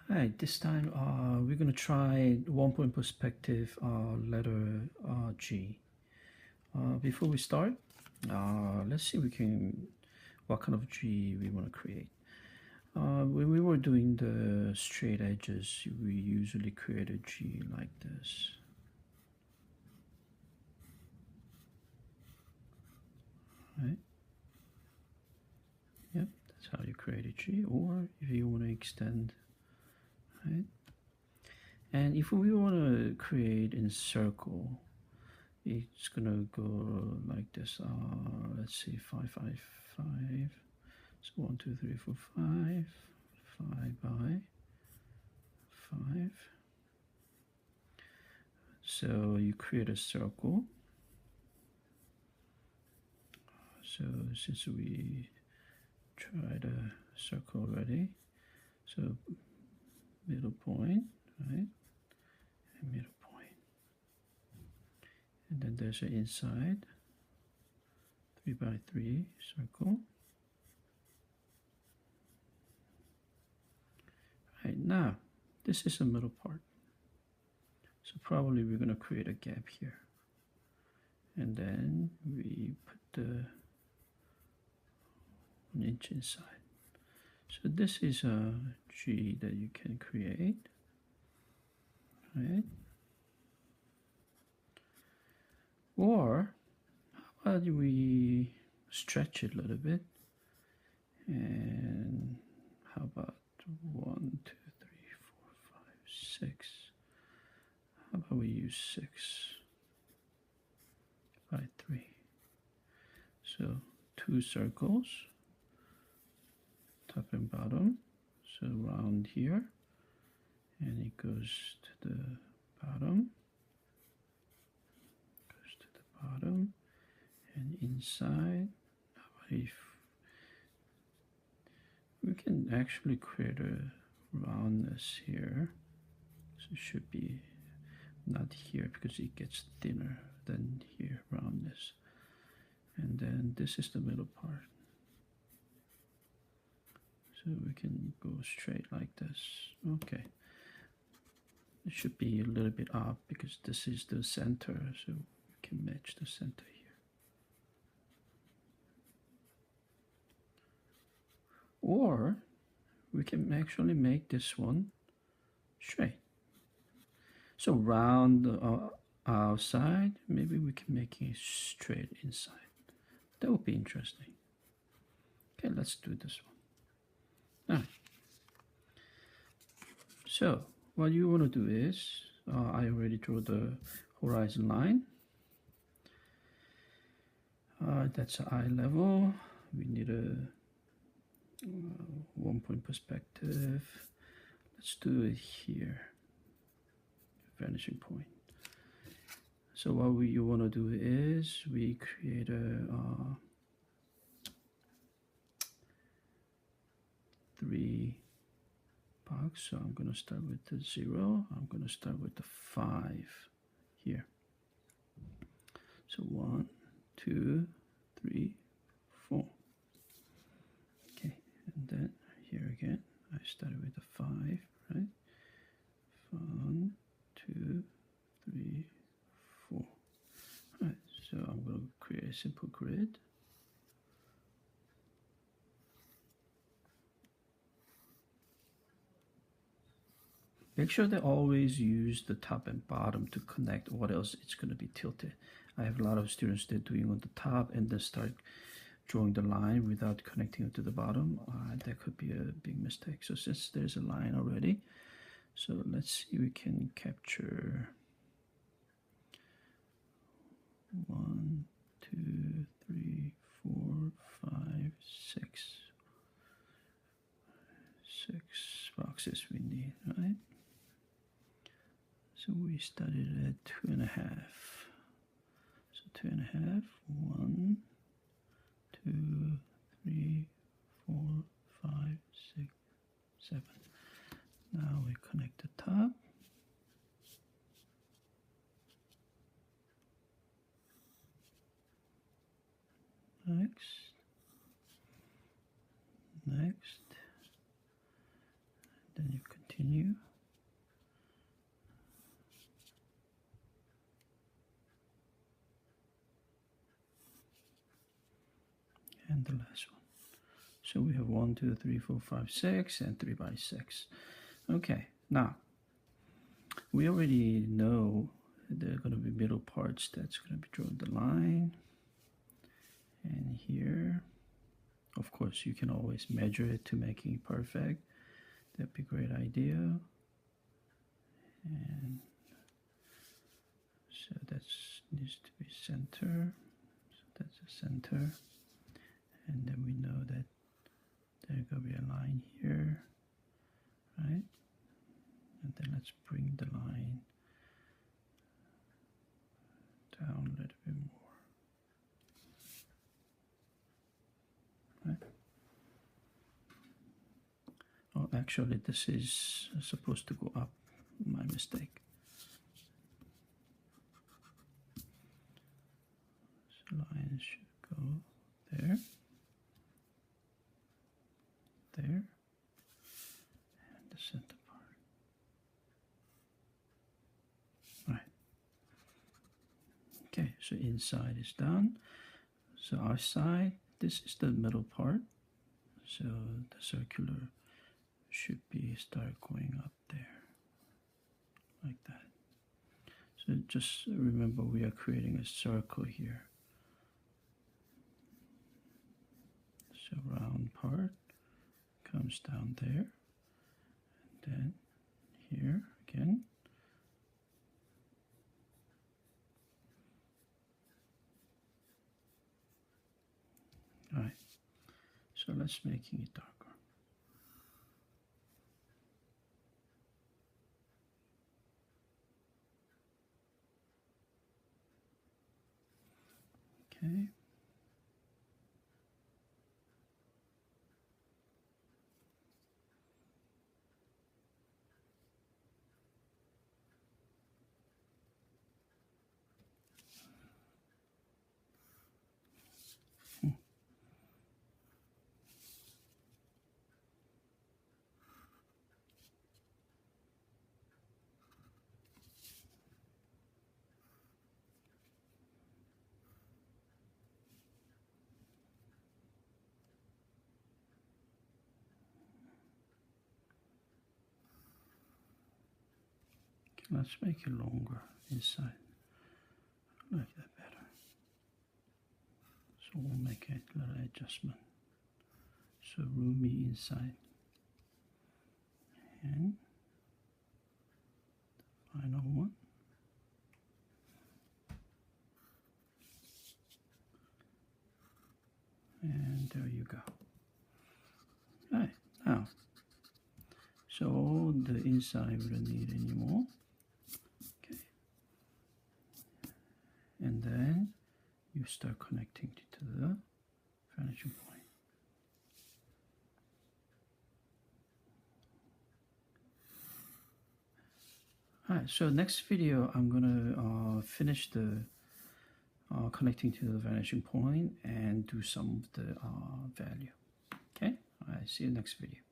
Alright, this time we're gonna try 1 point perspective letter G. Before we start, let's see what kind of G we want to create. When we were doing the straight edges, we usually create a G like this. Right? Yep, that's how you create a G. Or if you want to extend, right? And if we want to create in circle, it's gonna go like this. Let's see, 5, 5, 5. So 1, 2, 3, 4, 5. 5 by 5. So you create a circle. So since we tried a circle already, so middle point, right? And middle point. And then there's an inside 3 by 3 circle. Right, now this is the middle part. So probably we're going to create a gap here. And then we put the 1 inch inside. So this is a G that you can create, right? Or how about we stretch it a little bit, and how about 1, 2, 3, 4, 5, 6? How about we use 6 by 3? So 2 circles, top and bottom. So round here, and it goes to the bottom, and inside. If we can actually create a roundness here, so it should be not here because it gets thinner than here, roundness. And then this is the middle part. So we can go straight like this. Okay. It should be a little bit up because this is the center, so we can match the center here. Or we can actually make this one straight. So round the outside, maybe we can make it straight inside. That would be interesting. Okay, let's do this one. All right. So what you want to do is, I already drew the horizon line. That's eye level. We need a 1 point perspective. Let's do it here, vanishing point. So what you want to do is we create a 3 box. So I'm going to start with the 0. I'm going to start with the 5 here. So 1, 2, 3, 4. Okay, and then here again, I started with the 5, right? 1, 2, 3, 4. All right, so I'm going to create a simple grid. Make sure they always use the top and bottom to connect, or else it's going to be tilted. I have a lot of students that are doing on the top and then start drawing the line without connecting it to the bottom. That could be a big mistake. So since there's a line already, so let's see if we can capture 1, 2, 3, 4, 5, 6. 6 boxes we need, right? So we started at 2.5. So 2.5, 1, 2, 3, 4, 5, 6, 7. Now we connect the top. Next. Then you continue. And the last one. So we have 1, 2, 3, 4, 5, 6, and 3 by 6. Okay, now we already know there are going to be middle parts that's going to be drawn the line. And here, of course, you can always measure it to making it perfect. That'd be a great idea. And so that needs to be center. So that's the center. And then we know that there's going to be a line here, right? And then let's bring the line down a little bit more. Right? Oh, actually, this is supposed to go up. My mistake. So line should go there, there, and the center part. Right. Okay, so inside is done. So outside, this is the middle part. So the circular should be start going up there, like that. So just remember we are creating a circle here. So round part comes down there, and then here again. All right, so let's making it darker. Okay. Let's make it longer inside. I like that better. So we'll make a little adjustment. So roomy inside. And the final one. And there you go. All right, now, so the inside we don't need anymore. Okay. And then you start connecting to the vanishing point. All right, so next video I'm gonna finish the connecting to the vanishing point and do some of the value. Okay, all right, see you next video.